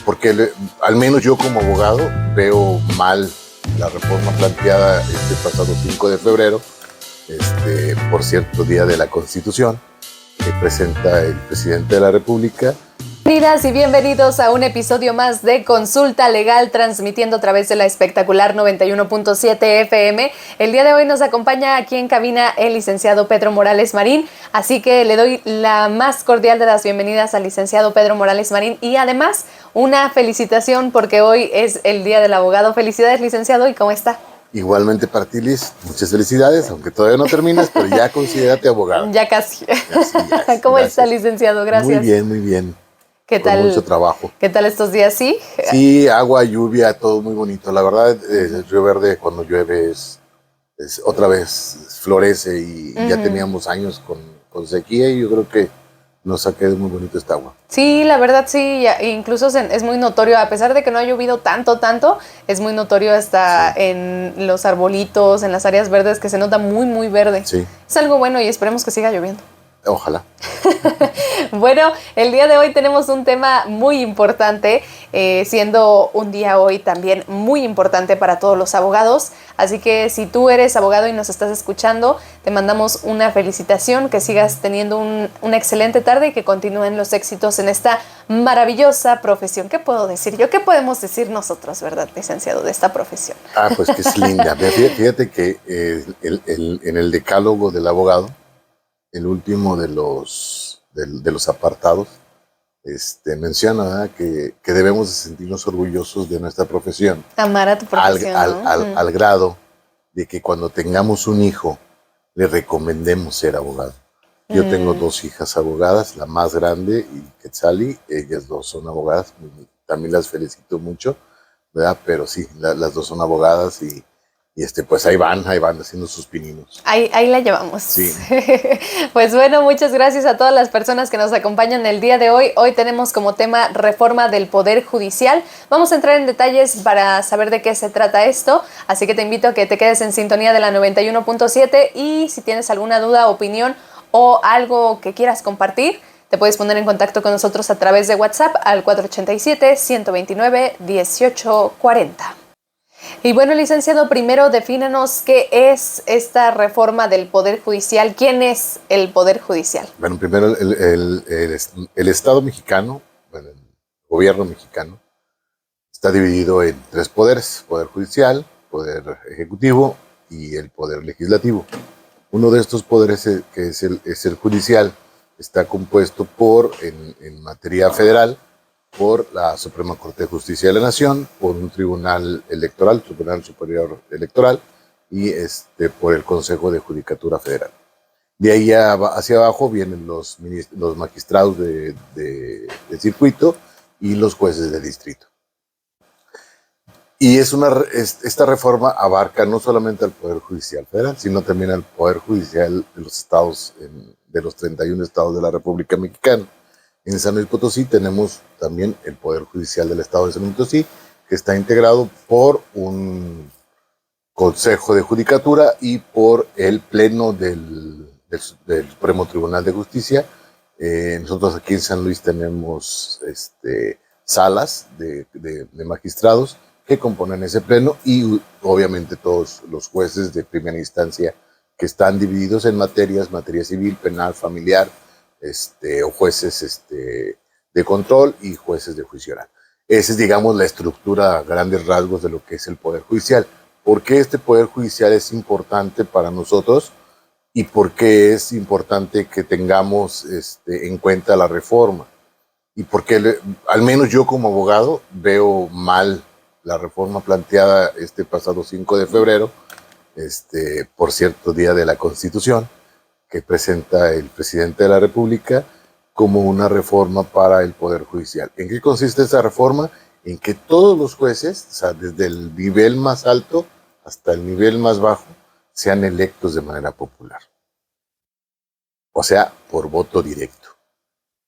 porque al menos yo como abogado veo mal la reforma planteada este pasado 5 de febrero, por cierto, Día de la Constitución, que presenta el presidente de la República. Bienvenidas y bienvenidos a un episodio más de Consulta Legal, transmitiendo a través de la espectacular 91.7 FM. El día de hoy nos acompaña aquí en cabina el licenciado Pedro Morales Marín, así que le doy la más cordial de las bienvenidas al licenciado Pedro Morales Marín y además una felicitación porque hoy es el Día del Abogado. Felicidades, licenciado, ¿y cómo está? Igualmente para ti, Liz, muchas felicidades, aunque todavía no terminas, pero ya considérate abogado. Ya casi. ¿Cómo Gracias. está, licenciado? Gracias. Muy bien, muy bien. ¿Qué con tal? Mucho trabajo. ¿Qué tal estos días? ¿Sí? Sí, agua, lluvia, todo muy bonito. La verdad, el Río Verde cuando llueve es otra vez florece y ya teníamos años con sequía y yo creo que nos ha quedado muy bonito esta agua. Sí, la verdad sí, incluso es muy notorio, a pesar de que no ha llovido tanto, es muy notorio hasta en los arbolitos, en las áreas verdes, que se nota muy, muy verde. Sí. Es algo bueno y esperemos que siga lloviendo. Ojalá. Bueno, el día de hoy tenemos un tema muy importante, siendo un día hoy también muy importante para todos los abogados. Así que si tú eres abogado y nos estás escuchando, te mandamos una felicitación, que sigas teniendo una excelente tarde y que continúen los éxitos en esta maravillosa profesión. ¿Qué puedo decir yo? ¿Qué podemos decir nosotros, verdad, licenciado, de esta profesión? Pues que es linda. Fíjate que en el decálogo del abogado, el último de los apartados, menciona, ¿verdad?, que debemos de sentirnos orgullosos de nuestra profesión. Amar a tu profesión. Al grado de que cuando tengamos un hijo, le recomendemos ser abogado. Yo tengo dos hijas abogadas, la más grande y Quetzali, ellas dos son abogadas, también las felicito mucho, ¿verdad? Pero sí, las dos son abogadas y pues ahí van haciendo sus pininos. Ahí la llevamos. Sí. Pues bueno, muchas gracias a todas las personas que nos acompañan el día de hoy. Hoy tenemos como tema reforma del Poder Judicial. Vamos a entrar en detalles para saber de qué se trata esto, así que te invito a que te quedes en sintonía de la 91.7 y si tienes alguna duda, opinión o algo que quieras compartir, te puedes poner en contacto con nosotros a través de WhatsApp al 487-129-1840. Y bueno, licenciado, primero defínanos qué es esta reforma del Poder Judicial. ¿Quién es el Poder Judicial? Bueno, primero el Estado mexicano, bueno, el gobierno mexicano, está dividido en tres poderes: Poder Judicial, Poder Ejecutivo y el Poder Legislativo. Uno de estos poderes, que es el judicial, está compuesto en materia federal, por la Suprema Corte de Justicia de la Nación, por un tribunal electoral, Tribunal Superior Electoral, y por el Consejo de Judicatura Federal. De ahí hacia abajo vienen los magistrados de circuito y los jueces de distrito. Y esta reforma abarca no solamente al Poder Judicial Federal, sino también al Poder Judicial de los estados, de los 31 estados de la República Mexicana. En San Luis Potosí tenemos también el Poder Judicial del Estado de San Luis Potosí, que está integrado por un Consejo de Judicatura y por el Pleno del Supremo Tribunal de Justicia. Nosotros aquí en San Luis tenemos salas de magistrados que componen ese pleno y obviamente todos los jueces de primera instancia que están divididos en materia civil, penal, familiar, o jueces de control y jueces de juicio oral. Esa es, digamos, la estructura a grandes rasgos de lo que es el Poder Judicial. ¿Por qué este Poder Judicial es importante para nosotros y por qué es importante que tengamos en cuenta la reforma? Y por qué, al menos yo como abogado, veo mal la reforma planteada este pasado 5 de febrero, por cierto, Día de la Constitución, que presenta el presidente de la República como una reforma para el Poder Judicial. ¿En qué consiste esa reforma? En que todos los jueces, o sea, desde el nivel más alto hasta el nivel más bajo, sean electos de manera popular. O sea, por voto directo.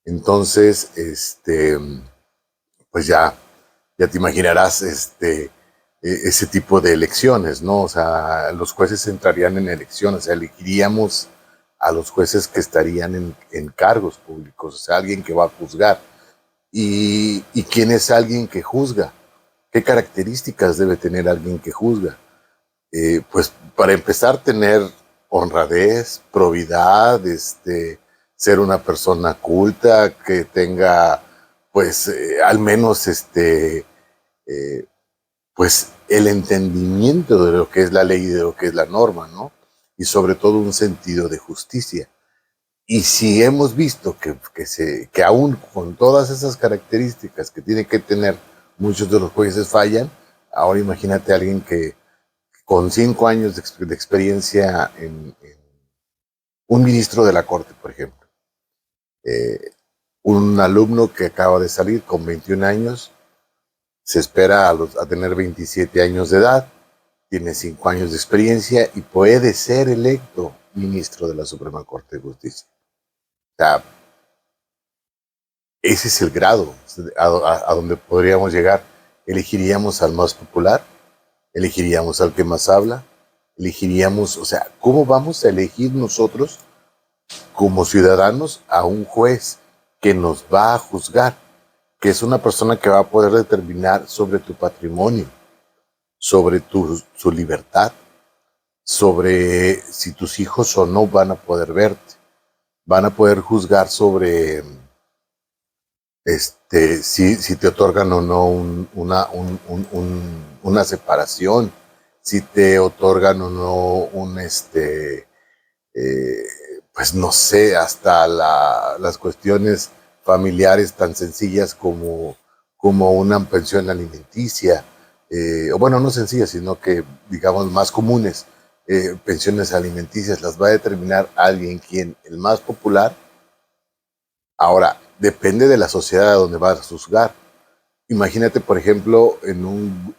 Entonces, pues ya te imaginarás ese tipo de elecciones, ¿no? O sea, los jueces entrarían en elecciones, o sea, elegiríamos a los jueces que estarían en cargos públicos, o sea, alguien que va a juzgar. y quién es alguien que juzga, qué características debe tener alguien que juzga. Pues para empezar, tener honradez, probidad, ser una persona culta, que tenga pues al menos pues el entendimiento de lo que es la ley y de lo que es la norma, ¿no? Y sobre todo un sentido de justicia. Y si hemos visto que aún con todas esas características que tiene que tener, muchos de los jueces fallan, ahora imagínate a alguien que con 5 años de experiencia en un ministro de la Corte, por ejemplo. Un alumno que acaba de salir con 21 años, se espera a tener 27 años de edad, tiene 5 años de experiencia y puede ser electo ministro de la Suprema Corte de Justicia. O sea, ese es el grado a donde podríamos llegar. Elegiríamos al más popular, elegiríamos al que más habla, elegiríamos, o sea, ¿cómo vamos a elegir nosotros como ciudadanos a un juez que nos va a juzgar, que es una persona que va a poder determinar sobre tu patrimonio, sobre su libertad, sobre si tus hijos o no van a poder verte, van a poder juzgar sobre si te otorgan o no una separación, si te otorgan o no pues no sé, hasta las cuestiones familiares tan sencillas como una pensión alimenticia, o bueno, no sencillas, sino que digamos más comunes, pensiones alimenticias, las va a determinar alguien quien, el más popular. Ahora, depende de la sociedad a donde vas a juzgar. Imagínate, por ejemplo, en un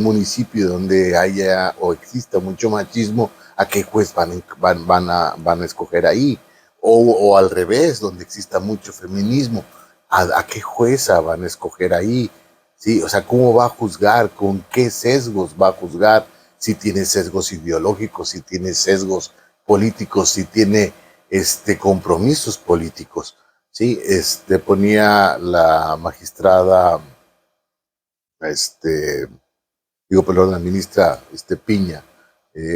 municipio donde haya o exista mucho machismo, ¿a qué juez van a escoger ahí? O al revés, donde exista mucho feminismo, ¿a qué jueza van a escoger ahí? ¿Sí? O sea, ¿cómo va a juzgar? ¿Con qué sesgos va a juzgar? Si tiene sesgos ideológicos, si tiene sesgos políticos, si tiene compromisos políticos. Sí, ponía la magistrada, perdón, la ministra Piña,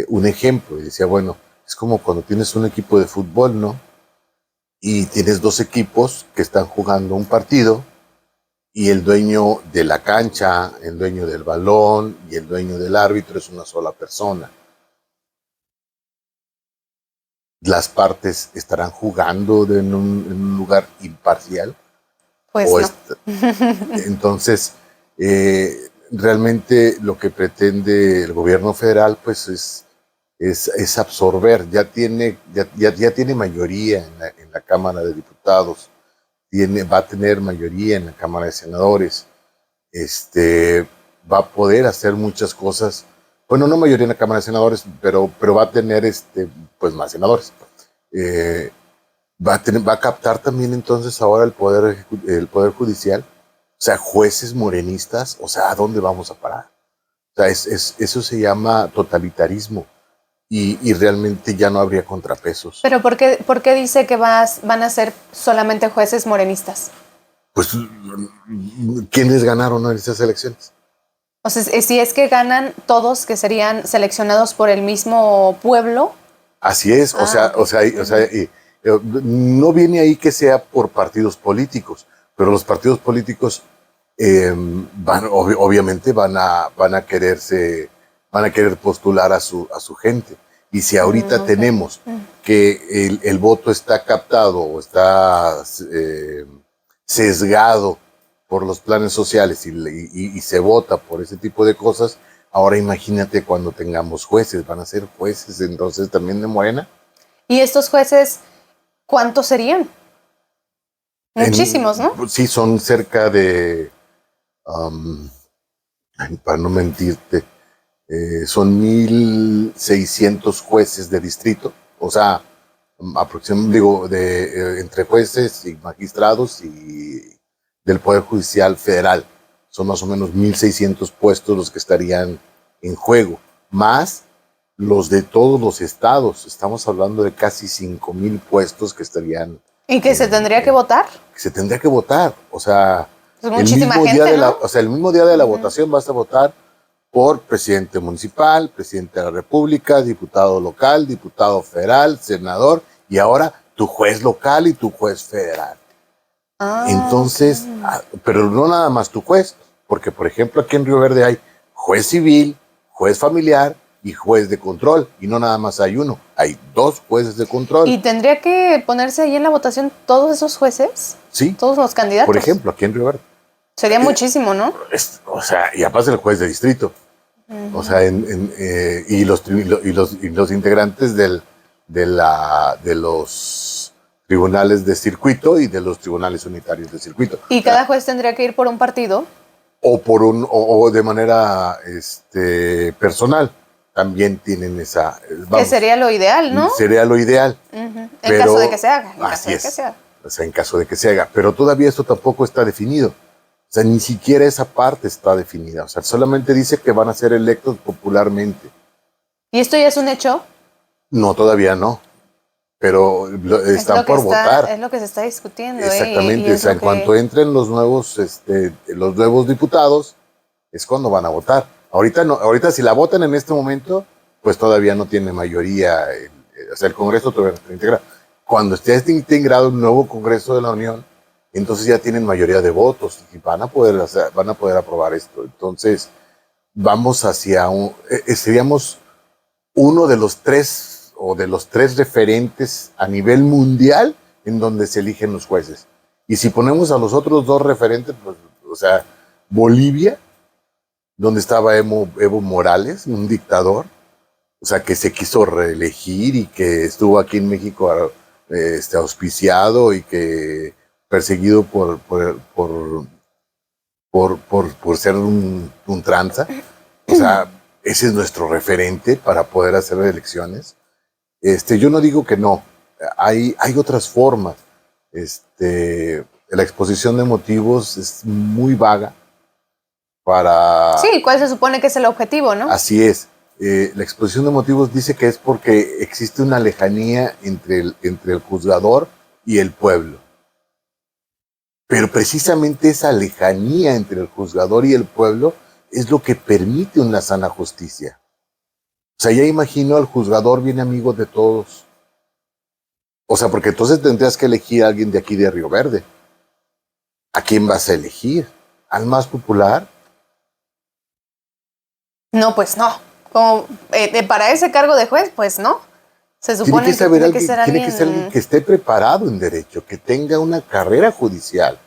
un ejemplo, y decía, bueno, es como cuando tienes un equipo de fútbol, ¿no? Y tienes 2 equipos que están jugando un partido, y el dueño de la cancha, el dueño del balón y el dueño del árbitro es una sola persona. Las partes estarán jugando en un lugar imparcial. Pues no. Entonces, realmente lo que pretende el gobierno federal pues es absorber, ya tiene mayoría en la Cámara de Diputados, va a tener mayoría en la Cámara de Senadores, va a poder hacer muchas cosas. Bueno, no mayoría en la Cámara de Senadores, pero va a tener pues más senadores. Va a captar también entonces ahora el poder judicial, o sea, jueces morenistas, o sea, ¿a dónde vamos a parar? O sea, eso se llama totalitarismo y realmente ya no habría contrapesos. ¿Pero por qué dice que van a ser solamente jueces morenistas? Pues, ¿quiénes ganaron en esas elecciones? O sea, si es que ganan todos que serían seleccionados por el mismo pueblo. Así es, no viene ahí que sea por partidos políticos, pero los partidos políticos obviamente van a querer postular a su gente. Y si ahorita tenemos que el voto está captado o está sesgado por los planes sociales y se vota por ese tipo de cosas, ahora imagínate cuando tengamos jueces, van a ser jueces entonces también de Morena. ¿Y estos jueces cuántos serían? Muchísimos, ¿no? Sí, son cerca de, para no mentirte, son 1,600 jueces de distrito, o sea, aproximadamente, entre jueces y magistrados y del Poder Judicial Federal. Son más o menos 1,600 puestos los que estarían en juego, más los de todos los estados. Estamos hablando de casi 5,000 puestos que estarían ¿Y que se tendría que votar? Se tendría que votar. O sea, Es muchísima gente, el mismo día de la votación vas a votar por presidente municipal, presidente de la República, diputado local, diputado federal, senador y ahora tu juez local y tu juez federal. Entonces, pero no nada más tu juez, porque por ejemplo aquí en Río Verde hay juez civil, juez familiar y juez de control, y no nada más hay uno, hay 2 jueces de control. ¿Y tendría que ponerse ahí en la votación todos esos jueces? Sí. Todos los candidatos. Por ejemplo, aquí en Río Verde. Sería muchísimo, ¿no? O sea, y aparte el juez de distrito. O sea, y los integrantes de los tribunales de circuito y de los tribunales unitarios de circuito. ¿Y cada juez tendría que ir por un partido? O de manera personal. También tienen esa... que sería lo ideal, ¿no? Sería lo ideal. En caso de que se haga. Así es. O sea, en caso de que se haga. Pero todavía esto tampoco está definido. O sea, ni siquiera esa parte está definida. O sea, solamente dice que van a ser electos popularmente. ¿Y esto ya es un hecho? No, todavía no. Pero están por votar. Es lo que se está discutiendo. Exactamente. O sea, en cuanto entren los nuevos diputados, es cuando van a votar. Ahorita no, ahorita si la votan en este momento, pues todavía no tiene mayoría. O sea, el Congreso todavía no está integrado. Cuando esté integrado el nuevo Congreso de la Unión, entonces ya tienen mayoría de votos y van a poder aprobar esto. Entonces, vamos hacia seríamos uno de los 3 referentes a nivel mundial en donde se eligen los jueces. Y si ponemos a los otros 2 referentes, pues, o sea, Bolivia, donde estaba Evo Morales, un dictador, o sea, que se quiso reelegir y que estuvo aquí en México auspiciado y que perseguido por ser un tranza. O sea, ese es nuestro referente para poder hacer elecciones. Yo no digo que no, hay otras formas. La exposición de motivos es muy vaga para... Sí, ¿cuál se supone que es el objetivo, no? Así es. La exposición de motivos dice que es porque existe una lejanía entre el juzgador y el pueblo. Pero precisamente esa lejanía entre el juzgador y el pueblo es lo que permite una sana justicia. O sea, ya imagino al juzgador bien amigo de todos. O sea, porque entonces tendrías que elegir a alguien de aquí de Río Verde. ¿A quién vas a elegir? ¿Al más popular? No, pues no. Como, para ese cargo de juez, pues no. Se supone que tiene que ser alguien que esté preparado en derecho, que tenga una carrera judicial.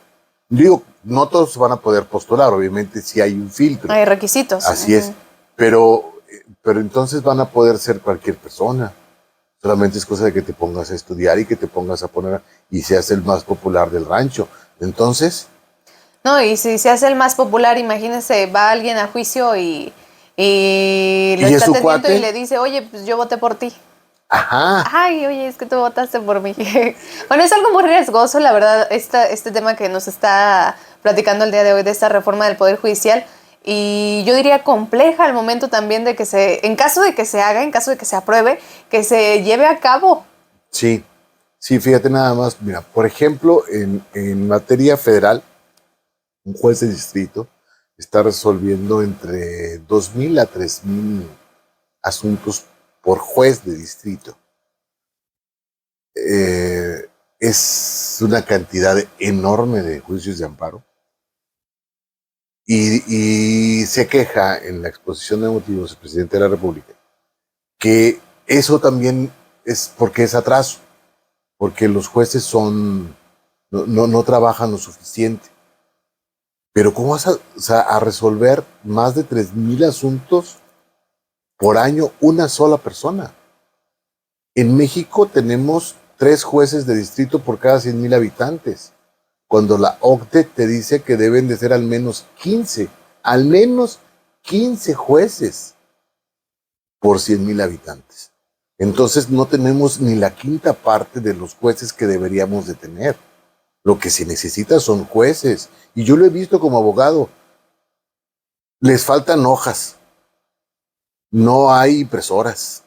Digo, no todos van a poder postular, obviamente si hay un filtro. Hay requisitos. Así es, pero entonces van a poder ser cualquier persona. Solamente es cosa de que te pongas a estudiar y que te pongas a poner y seas el más popular del rancho. Entonces... No, y si se hace el más popular, imagínese, va alguien a juicio y lo está atendiendo y le dice, oye, pues yo voté por ti. Ajá. Ay, oye, es que tú votaste por mí. Bueno, es algo muy riesgoso, la verdad, este tema que nos está platicando el día de hoy de esta reforma del Poder Judicial. Y yo diría compleja al momento también de que en caso de que se haga, en caso de que se apruebe, que se lleve a cabo. Sí, fíjate nada más. Mira, por ejemplo, en materia federal, un juez de distrito está resolviendo entre 2,000 a 3,000 asuntos por juez de distrito. Es una cantidad enorme de juicios de amparo. Y se queja en la exposición de motivos el presidente de la República que eso también es porque es atraso, porque los jueces no trabajan lo suficiente. Pero ¿cómo vas a resolver más de 3,000 asuntos por año una sola persona? En México tenemos 3 jueces de distrito por cada 100,000 habitantes, cuando la OCDE te dice que deben de ser al menos 15 jueces por 100,000 habitantes. Entonces no tenemos ni la quinta parte de los jueces que deberíamos de tener. Lo que se necesita son jueces. Y yo lo he visto como abogado. Les faltan hojas. No hay impresoras.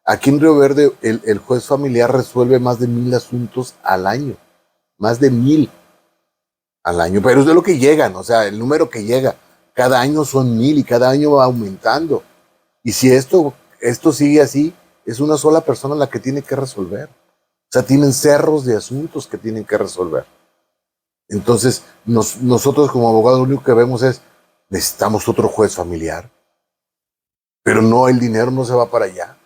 Aquí en Río Verde el juez familiar resuelve más de 1,000 asuntos al año. más de 1,000 al año, pero es de lo que llegan, o sea, el número que llega, cada año son 1,000 y cada año va aumentando. Y si esto sigue así, es una sola persona la que tiene que resolver. O sea, tienen cerros de asuntos que tienen que resolver. Entonces, nosotros como abogados lo único que vemos es, necesitamos otro juez familiar, pero no, el dinero no se va para allá.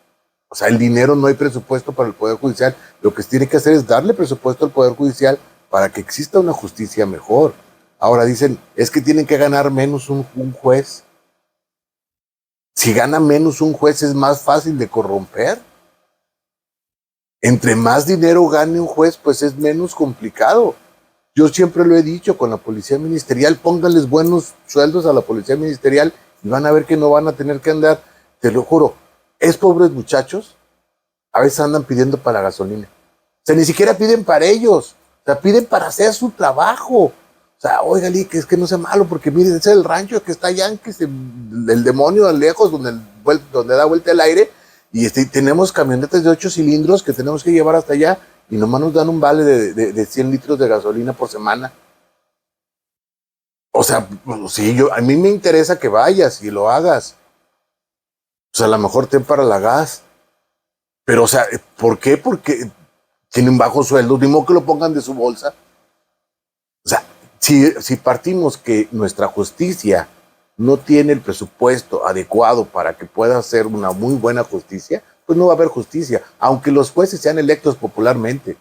O sea, el dinero, no hay presupuesto para el Poder Judicial. Lo que se tiene que hacer es darle presupuesto al Poder Judicial para que exista una justicia mejor. Ahora dicen, es que tienen que ganar menos un juez. Si gana menos un juez es más fácil de corromper. Entre más dinero gane un juez, pues es menos complicado. Yo siempre lo he dicho con la policía ministerial, pónganles buenos sueldos a la policía ministerial y van a ver que no van a tener que andar, te lo juro, es pobres muchachos, a veces andan pidiendo para la gasolina. O sea, ni siquiera piden para ellos, o sea, piden para hacer su trabajo. O sea, óigale, que es que no sea malo, porque miren, ese es el rancho que está allá, que es el demonio de lejos, donde da vuelta el aire, y tenemos camionetas de 8 cilindros que tenemos que llevar hasta allá, y nomás nos dan un vale de 100 litros de gasolina por semana. O sea, sí, a mí me interesa que vayas y lo hagas. O sea, a lo mejor ten para la gas. Pero, o sea, ¿por qué? Porque tienen bajos sueldos, ni modo que lo pongan de su bolsa. O sea, si partimos que nuestra justicia no tiene el presupuesto adecuado para que pueda hacer una muy buena justicia, pues no va a haber justicia, aunque los jueces sean electos popularmente.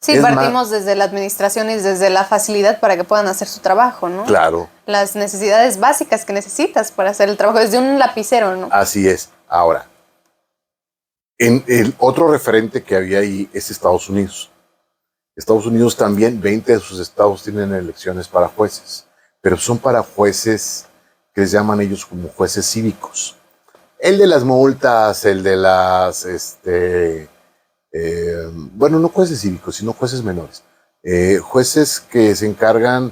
Sí, partimos desde la administración y desde la facilidad para que puedan hacer su trabajo, ¿no? Claro. Las necesidades básicas que necesitas para hacer el trabajo, desde un lapicero, ¿no? Así es. Ahora, el otro referente que había ahí es Estados Unidos. Estados Unidos también, 20 de sus estados tienen elecciones para jueces, pero son para jueces que les llaman ellos como jueces cívicos. El de las multas, el de las, bueno, no jueces cívicos, sino jueces menores. Jueces que se encargan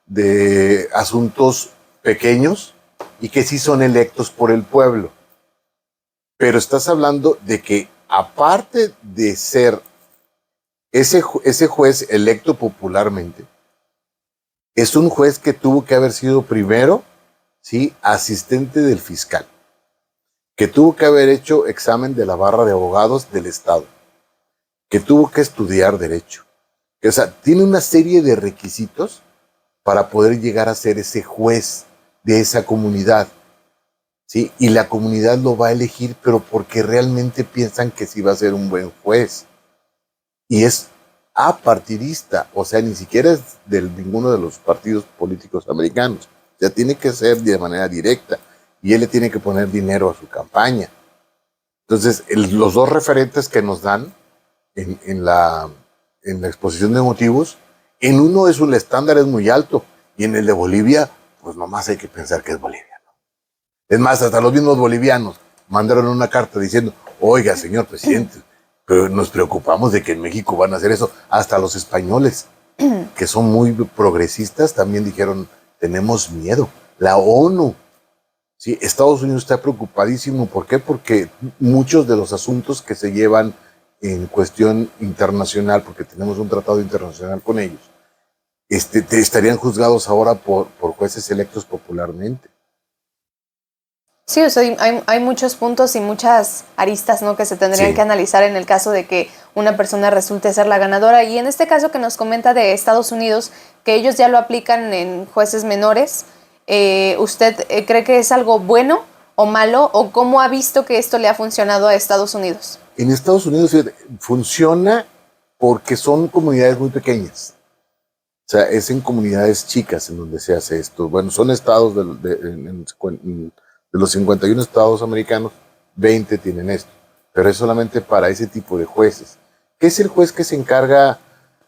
de asuntos pequeños y que sí son electos por el pueblo. Pero estás hablando de que aparte de ser ese juez electo popularmente, es un juez que tuvo que haber sido primero, ¿sí?, asistente del fiscal, que tuvo que haber hecho examen de la barra de abogados del Estado, que tuvo que estudiar derecho. O sea, tiene una serie de requisitos para poder llegar a ser ese juez de esa comunidad, ¿sí? Y la comunidad lo va a elegir, pero porque realmente piensan que sí va a ser un buen juez. Y es apartidista, o sea, ni siquiera es de ninguno de los partidos políticos americanos. O sea, tiene que ser de manera directa y él le tiene que poner dinero a su campaña. Entonces, los dos referentes que nos dan en la exposición de motivos, en uno el estándar es muy alto y en el de Bolivia, pues nomás hay que pensar que es Bolivia. Es más, hasta los mismos bolivianos mandaron una carta diciendo, oiga, señor presidente, pero nos preocupamos de que en México van a hacer eso. Hasta los españoles, que son muy progresistas, también dijeron, tenemos miedo. La ONU, ¿sí? Estados Unidos está preocupadísimo. ¿Por qué? Porque muchos de los asuntos que se llevan en cuestión internacional, porque tenemos un tratado internacional con ellos, estarían juzgados ahora por jueces electos popularmente. Sí, o sea, hay muchos puntos y muchas aristas, ¿no?, que se tendrían que analizar en el caso de que una persona resulte ser la ganadora. Y en este caso que nos comenta de Estados Unidos, que ellos ya lo aplican en jueces menores, ¿usted cree que es algo bueno o malo? ¿O cómo ha visto que esto le ha funcionado a Estados Unidos? En Estados Unidos funciona porque son comunidades muy pequeñas. O sea, es en comunidades chicas en donde se hace esto. Bueno, son estados de los 51 estados americanos, 20 tienen esto, pero es solamente para ese tipo de jueces. ¿Qué es el juez que se encarga?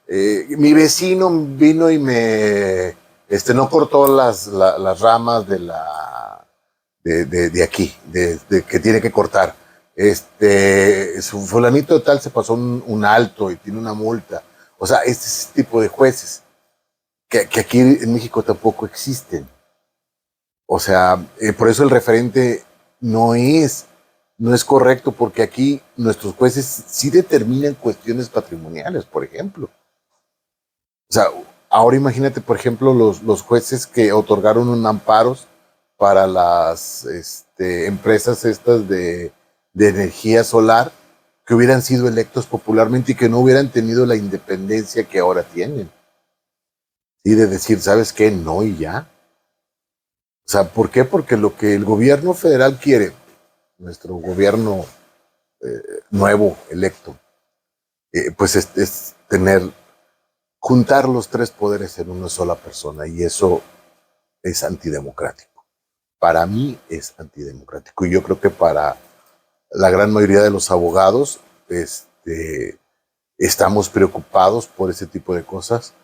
Mi vecino vino y no cortó las ramas de aquí, que tiene que cortar. Su fulanito de tal se pasó un alto y tiene una multa. O sea, ese tipo de jueces que aquí en México tampoco existen. O sea, por eso el referente no es correcto, porque aquí nuestros jueces sí determinan cuestiones patrimoniales, por ejemplo. sea, ahora imagínate, por ejemplo, los jueces que otorgaron un amparos para las empresas estas de energía solar, que hubieran sido electos popularmente y que no hubieran tenido la independencia que ahora tienen. Y de decir, ¿sabes qué? No y ya. O sea, ¿por qué? Porque lo que el gobierno federal quiere, nuestro gobierno nuevo, electo, pues es juntar los tres poderes en una sola persona, y eso es antidemocrático. Para mí es antidemocrático, y yo creo que para la gran mayoría de los abogados estamos preocupados por ese tipo de cosas.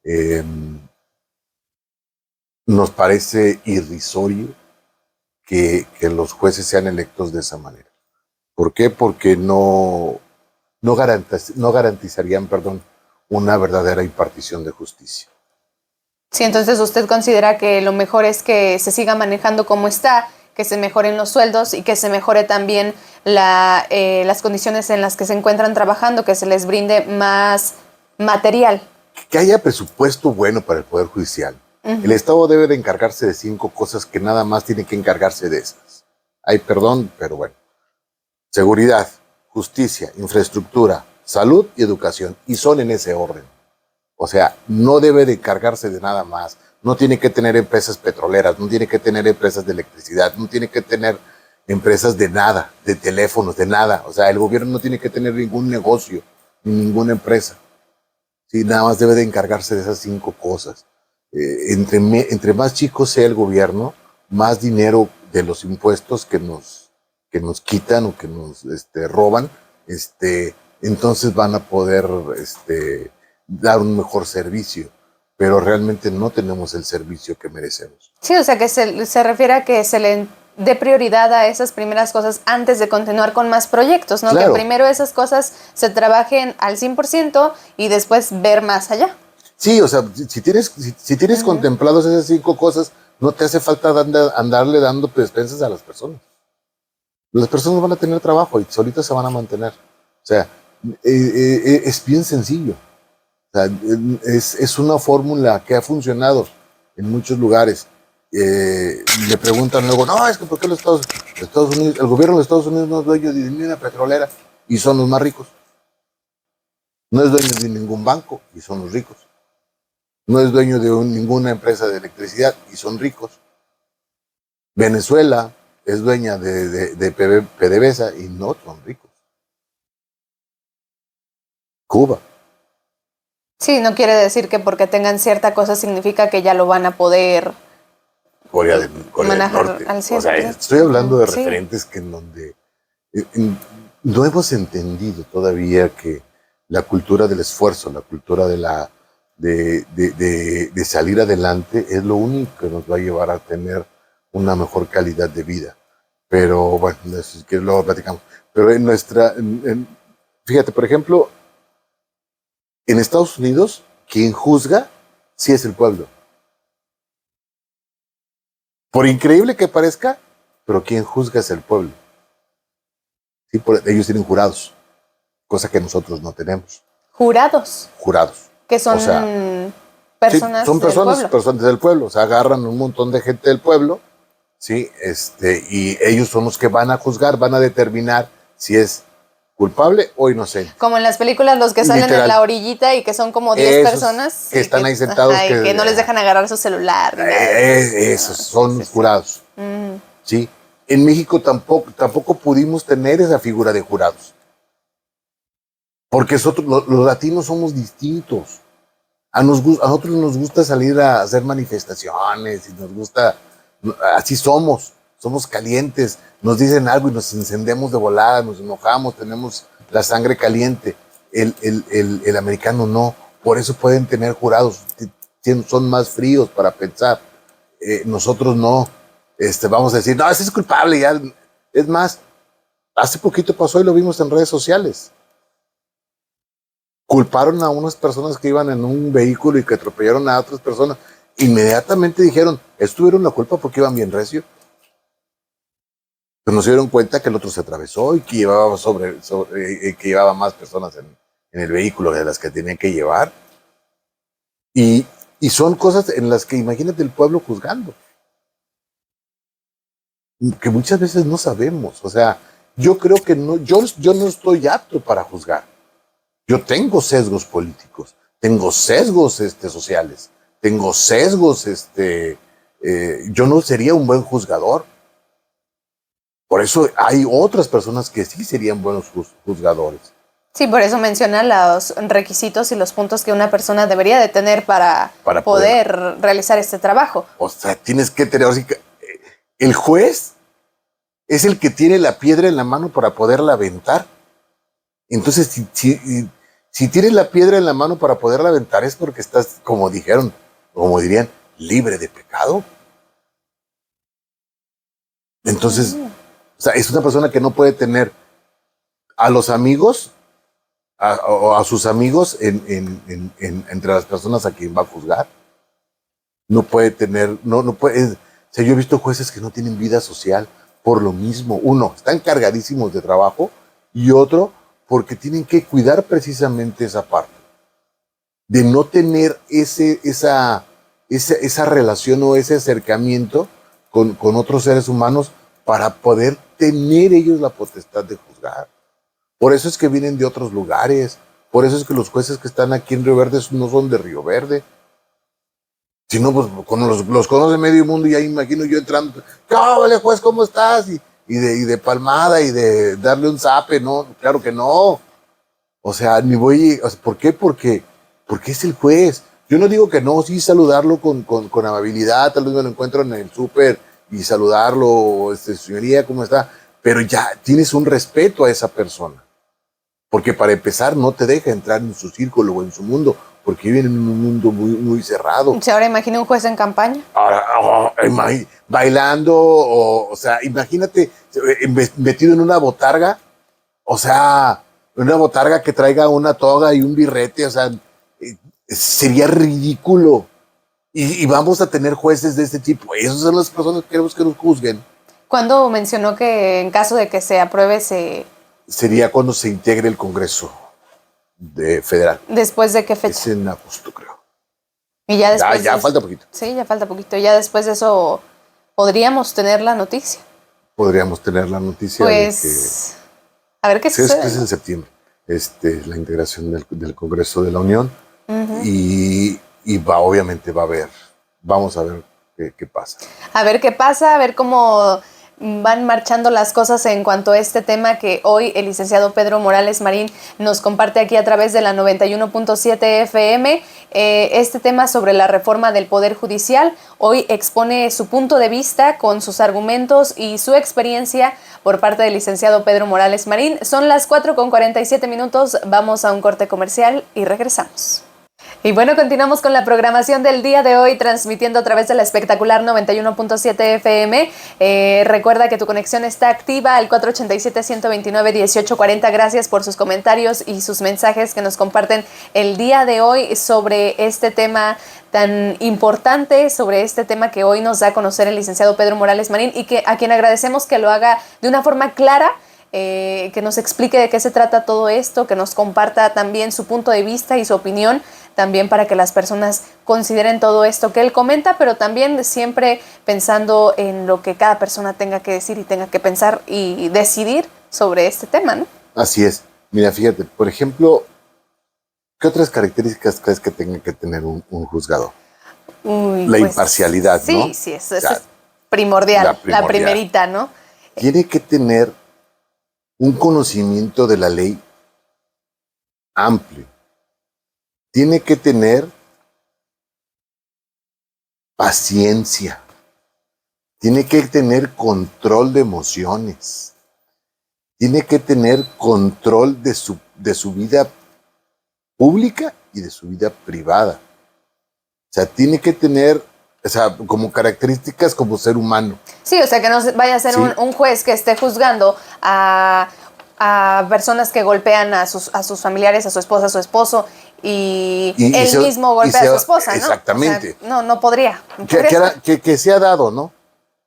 Eh, Nos parece irrisorio que los jueces sean electos de esa manera. ¿Por qué? Porque no garantizarían, perdón, una verdadera impartición de justicia. Sí, entonces usted considera que lo mejor es que se siga manejando como está, que se mejoren los sueldos y que se mejore también las condiciones en las que se encuentran trabajando, que se les brinde más material. Que haya presupuesto bueno para el Poder Judicial. El Estado debe de encargarse de 5 cosas que nada más tiene que encargarse de esas. Ay, perdón, pero bueno. Seguridad, justicia, infraestructura, salud y educación. Y son en ese orden. O sea, no debe de encargarse de nada más. No tiene que tener empresas petroleras, no tiene que tener empresas de electricidad, no tiene que tener empresas de nada, de teléfonos, de nada. O sea, el gobierno no tiene que tener ningún negocio, ni ninguna empresa. Sí, nada más debe de encargarse de esas 5 cosas. Entre más chico sea el gobierno, más dinero de los impuestos que nos quitan o que nos roban, entonces van a poder dar un mejor servicio, pero realmente no tenemos el servicio que merecemos. Sí, o sea que se refiere a que se le dé prioridad a esas primeras cosas antes de continuar con más proyectos, ¿no? Claro. Que primero esas cosas se trabajen al 100% y después ver más allá. Sí, o sea, si tienes contemplados esas 5 cosas, no te hace falta andarle dando despensas a las personas. Las personas van a tener trabajo y solitas se van a mantener. O sea, es bien sencillo. O sea, es una fórmula que ha funcionado en muchos lugares. Le preguntan luego, no, es que ¿por qué Estados Unidos, el gobierno de Estados Unidos no es dueño de ni una petrolera y son los más ricos? No es dueño de ningún banco y son los ricos. No es dueño de ninguna empresa de electricidad y son ricos. Venezuela es dueña de PDVSA y no son ricos. Cuba. Sí, no quiere decir que porque tengan cierta cosa significa que ya lo van a poder Corea del manejar Norte. al 100%. O sea, estoy hablando de Sí. referentes que en donde no hemos entendido todavía que la cultura del esfuerzo, la cultura de salir adelante es lo único que nos va a llevar a tener una mejor calidad de vida. Pero bueno, eso es que luego platicamos. Pero fíjate, por ejemplo, en Estados Unidos, quien juzga sí es el pueblo. Por increíble que parezca, pero quien juzga es el pueblo. Sí, ellos tienen jurados, cosa que nosotros no tenemos. Jurados. Jurados. Que son o sea, personas sí, son del personas del pueblo. O sea, agarran un montón de gente del pueblo, sí, y ellos son los que van a juzgar, van a determinar si es culpable o inocente. Como en las películas, los que salen en la orillita y que son como 10 personas. Que están ahí sentados. Y que no les dejan agarrar su celular. Esos son los jurados. Sí. En México tampoco pudimos tener esa figura de jurados. Porque nosotros, los latinos somos distintos. A nosotros nos gusta salir a hacer manifestaciones y nos gusta, así somos calientes, nos dicen algo y nos encendemos de volada, nos enojamos, tenemos la sangre caliente. El americano no, por eso pueden tener jurados, son más fríos para pensar. Nosotros no, vamos a decir, no, ese es culpable, ya. Es más, hace poquito pasó y lo vimos en redes sociales. Culparon a unas personas que iban en un vehículo y que atropellaron a otras personas. Inmediatamente dijeron, tuvieron la culpa porque iban bien recio. Pero no se dieron cuenta que el otro se atravesó y que llevaba que llevaba más personas en el vehículo de las que tenían que llevar. Y son cosas en las que imagínate el pueblo juzgando, que muchas veces no sabemos. O sea, yo creo que no, yo no estoy apto para juzgar. Yo tengo sesgos políticos, tengo sesgos sociales, tengo sesgos, yo no sería un buen juzgador. Por eso hay otras personas que sí serían buenos juzgadores. Sí, por eso menciona los requisitos y los puntos que una persona debería de tener para poder realizar este trabajo. O sea, tienes que tener... El juez es el que tiene la piedra en la mano para poderla aventar. Entonces, si tienes la piedra en la mano para poderla aventar es porque estás, como dirían, libre de pecado. Entonces, o sea, es una persona que no puede tener a los amigos o a sus amigos entre las personas a quien va a juzgar. No puede tener, no puede. O sea, yo he visto jueces que no tienen vida social por lo mismo. Uno, están cargadísimos de trabajo y otro, porque tienen que cuidar precisamente esa parte. De no tener esa relación o ese acercamiento con otros seres humanos para poder tener ellos la potestad de juzgar. Por eso es que vienen de otros lugares. Por eso es que los jueces que están aquí en Río Verde no son de Río Verde. Si no, pues los conoce medio mundo y ahí imagino yo entrando. ¡Cábale, juez, ¿cómo estás? Y de palmada y de darle un zape, ¿no? Claro que no. O sea, ni voy... O sea, ¿por qué? Porque es el juez. Yo no digo que no, sí saludarlo con amabilidad. Tal vez me lo encuentro en el súper y saludarlo, señoría, ¿cómo está? Pero ya tienes un respeto a esa persona. Porque para empezar no te deja entrar en su círculo o en su mundo, porque viven en un mundo muy, muy cerrado. ¿Se ahora imagina un juez en campaña? Ahora, bailando, o sea, imagínate metido en una botarga, o sea, una botarga que traiga una toga y un birrete, o sea, sería ridículo. Y vamos a tener jueces de este tipo. Esas son las personas que queremos que nos juzguen. ¿Cuándo mencionó que en caso de que se apruebe Sería cuando se integre el Congreso federal. ¿Después de qué fecha? Es en agosto, creo. Y ya después ya falta poquito. Sí, ya falta poquito. Ya después de eso podríamos tener la noticia. Podríamos tener la noticia pues, de que... A ver qué sucede. Es en septiembre. La integración del Congreso de la Unión. Y obviamente va a haber... Vamos a ver qué pasa. A ver qué pasa, a ver cómo van marchando las cosas en cuanto a este tema que hoy el licenciado Pedro Morales Marín nos comparte aquí a través de la 91.7 FM. Este tema sobre la reforma del Poder Judicial. Hoy expone su punto de vista con sus argumentos y su experiencia por parte del licenciado Pedro Morales Marín. Son las 4:47. Vamos a un corte comercial y regresamos. Y bueno, continuamos con la programación del día de hoy, transmitiendo a través de la espectacular 91.7 FM. Recuerda que tu conexión está activa al 487-129-1840. Gracias por sus comentarios y sus mensajes que nos comparten el día de hoy sobre este tema tan importante, sobre este tema que hoy nos da a conocer el licenciado Pedro Morales Marín y a quien agradecemos que lo haga de una forma clara. Que nos explique de qué se trata todo esto, que nos comparta también su punto de vista y su opinión, también para que las personas consideren todo esto que él comenta, pero también siempre pensando en lo que cada persona tenga que decir y tenga que pensar y decidir sobre este tema, ¿no? Así es. Mira, fíjate, por ejemplo, ¿qué otras características crees que tenga que tener un juzgador? La imparcialidad, ¿no? Sí, eso es primordial, la primerita, ¿no? Tiene que tener un conocimiento de la ley amplio. Tiene que tener paciencia. Tiene que tener control de emociones. Tiene que tener control de su vida pública y de su vida privada. O sea, tiene que tener, o sea, como características como ser humano. Sí, o sea, que no vaya a ser un juez que esté juzgando a personas que golpean a sus familiares, a su esposa, a su esposo, y él mismo golpea a su esposa, ¿no? Exactamente. O sea, no podría. Que se ha dado, ¿no?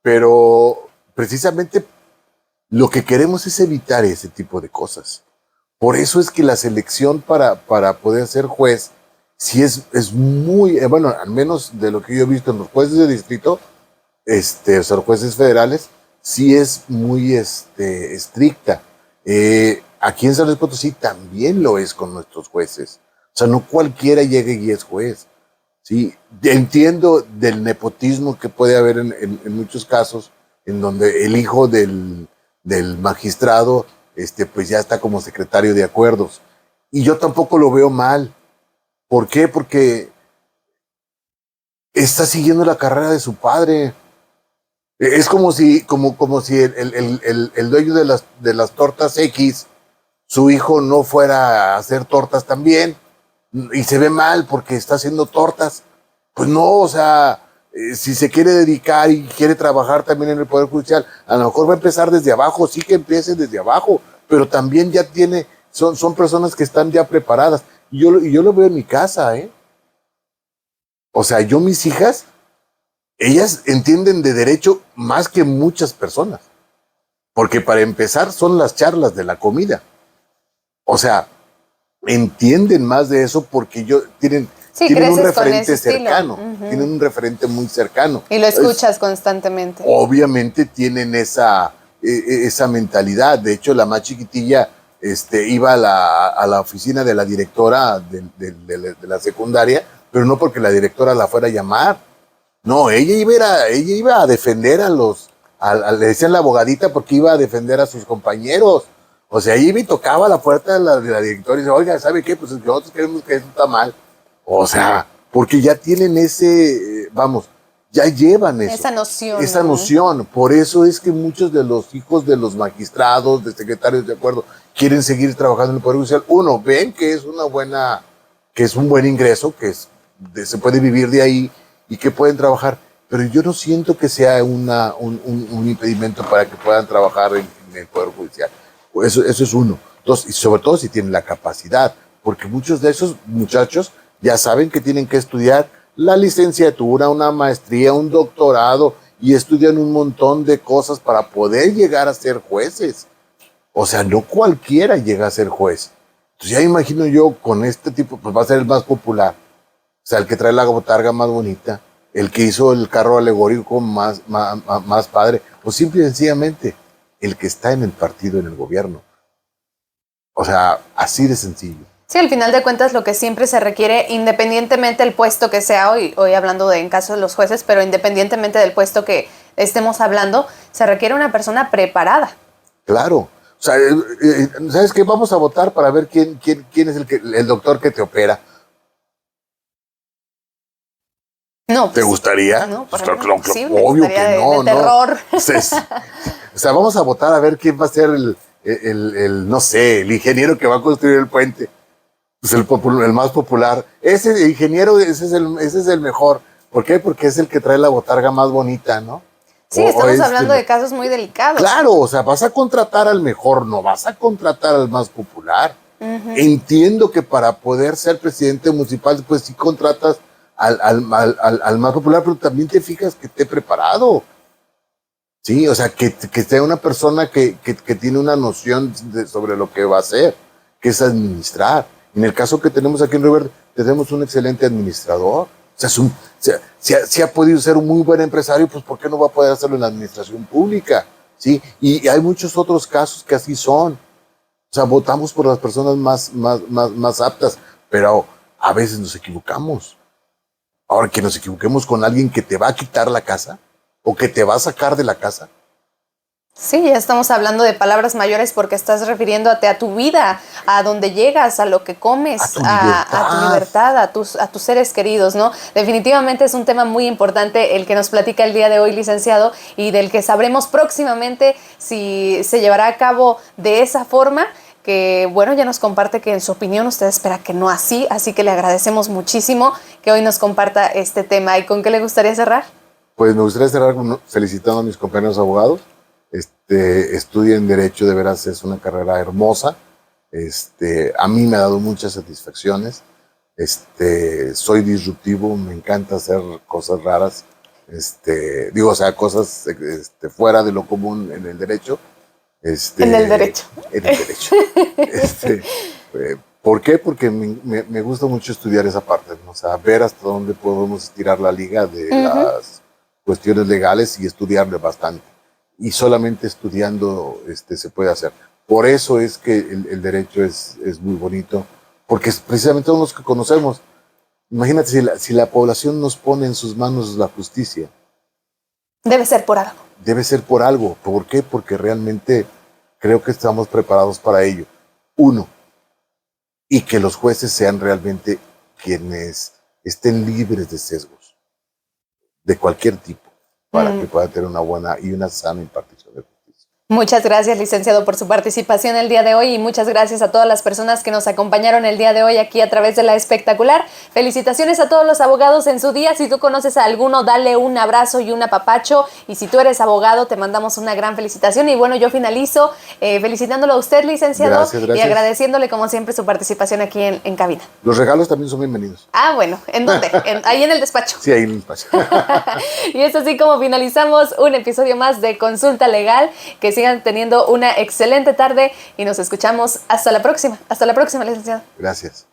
Pero precisamente lo que queremos es evitar ese tipo de cosas. Por eso es que la selección para poder ser juez sí es muy, bueno, al menos de lo que yo he visto en los jueces de distrito, o sea, los jueces federales, sí es muy estricta. Aquí en San Luis Potosí también lo es con nuestros jueces. O sea, no cualquiera llega y es juez. Sí, entiendo del nepotismo que puede haber en muchos casos, en donde el hijo del magistrado, pues ya está como secretario de acuerdos. Y yo tampoco lo veo mal. ¿Por qué? Porque está siguiendo la carrera de su padre. Es como si el dueño de las tortas X, su hijo no fuera a hacer tortas también, y se ve mal porque está haciendo tortas. Pues no, o sea, si se quiere dedicar y quiere trabajar también en el Poder Judicial, a lo mejor va a empezar desde abajo, sí que empiece desde abajo, pero también ya son personas que están ya preparadas. Y yo lo veo en mi casa, ¿eh? O sea, mis hijas, ellas entienden de derecho más que muchas personas. Porque para empezar son las charlas de la comida. O sea, entienden más de eso porque tienen un referente cercano, tienen un referente muy cercano. Y lo escuchas constantemente. Obviamente tienen esa mentalidad. De hecho, la más chiquitilla iba a la oficina de la directora de la secundaria, pero no porque la directora la fuera a llamar. No, ella iba a defender le decían la abogadita porque iba a defender a sus compañeros. O sea, ella me tocaba la puerta de la directora y dice, oiga, ¿sabe qué? Pues nosotros creemos que eso está mal. O sea, porque ya tienen ya llevan eso. Esa noción. Esa noción. Por eso es que muchos de los hijos de los magistrados, de secretarios de acuerdo, quieren seguir trabajando en el Poder Judicial. Uno, ven que es un buen ingreso, se puede vivir de ahí y que pueden trabajar. Pero yo no siento que sea un impedimento para que puedan trabajar en el Poder Judicial. Eso es uno. Dos, y sobre todo si tienen la capacidad, porque muchos de esos muchachos ya saben que tienen que estudiar la licenciatura, una maestría, un doctorado, y estudian un montón de cosas para poder llegar a ser jueces. O sea, no cualquiera llega a ser juez. Entonces ya imagino yo con este tipo, pues va a ser el más popular. O sea, el que trae la botarga más bonita, el que hizo el carro alegórico más padre, o simple y sencillamente el que está en el partido, en el gobierno. O sea, así de sencillo. Sí, al final de cuentas lo que siempre se requiere, independientemente del puesto que sea, hoy hablando en caso de los jueces, pero independientemente del puesto que estemos hablando, se requiere una persona preparada. Claro. O sea, ¿sabes qué? Vamos a votar para ver quién es el doctor que te opera. No, ¿te gustaría? No, pues obvio que no. De terror. O sea, vamos a votar a ver quién va a ser no sé, el ingeniero que va a construir el puente. Pues el más popular. Ese ingeniero, ese es el mejor. ¿Por qué? Porque es el que trae la botarga más bonita, ¿no? Sí, estamos hablando de casos muy delicados. Claro, o sea, vas a contratar al mejor, no vas a contratar al más popular. Entiendo que para poder ser presidente municipal, pues sí contratas al más popular, pero también te fijas que esté preparado. Sí, o sea, que sea una persona que tiene una noción sobre lo que va a hacer, que es administrar. En el caso que tenemos aquí en Río Verde, tenemos un excelente administrador. O sea, si ha podido ser un muy buen empresario, pues ¿por qué no va a poder hacerlo en la administración pública? ¿Sí? Y hay muchos otros casos que así son. O sea, votamos por las personas más aptas, pero a veces nos equivocamos. Ahora, que nos equivoquemos con alguien que te va a quitar la casa o que te va a sacar de la casa. Sí, ya estamos hablando de palabras mayores porque estás refiriéndote a tu vida, a donde llegas, a lo que comes, a tu libertad, a tus seres queridos, ¿no? Definitivamente es un tema muy importante el que nos platica el día de hoy, licenciado, y del que sabremos próximamente si se llevará a cabo de esa forma, que bueno, ya nos comparte que en su opinión usted espera que no así que le agradecemos muchísimo que hoy nos comparta este tema. ¿Y con qué le gustaría cerrar? Pues me gustaría cerrar felicitando a mis compañeros abogados. Estudien Derecho, de veras es una carrera hermosa. A mí me ha dado muchas satisfacciones. Soy disruptivo, me encanta hacer cosas raras. O sea, cosas fuera de lo común en el derecho. En el derecho. En el derecho. ¿Por qué? Porque me gusta mucho estudiar esa parte sea, ver hasta dónde podemos estirar la liga de las cuestiones legales y estudiarle bastante. Y solamente estudiando se puede hacer. Por eso es que el derecho es muy bonito, porque es precisamente todos los que conocemos. Imagínate si la población nos pone en sus manos la justicia. Debe ser por algo. Debe ser por algo. ¿Por qué? Porque realmente creo que estamos preparados para ello. Uno, y que los jueces sean realmente quienes estén libres de sesgos, de cualquier tipo, para que puedan tener una buena y una sana impartición de justicia. Muchas gracias, licenciado, por su participación el día de hoy y muchas gracias a todas las personas que nos acompañaron el día de hoy aquí a través de La Espectacular. Felicitaciones a todos los abogados en su día. Si tú conoces a alguno, dale un abrazo y un apapacho. Y si tú eres abogado, te mandamos una gran felicitación. Y bueno, yo finalizo felicitándolo a usted, licenciado, gracias. y agradeciéndole como siempre su participación aquí en cabina. Los regalos también son bienvenidos. Ah, bueno, ¿en dónde? Ahí en el despacho. Sí, ahí en el despacho. Y es así como finalizamos un episodio más de Consulta Legal. Que sigan teniendo una excelente tarde y nos escuchamos hasta la próxima. Hasta la próxima, licenciado. Gracias.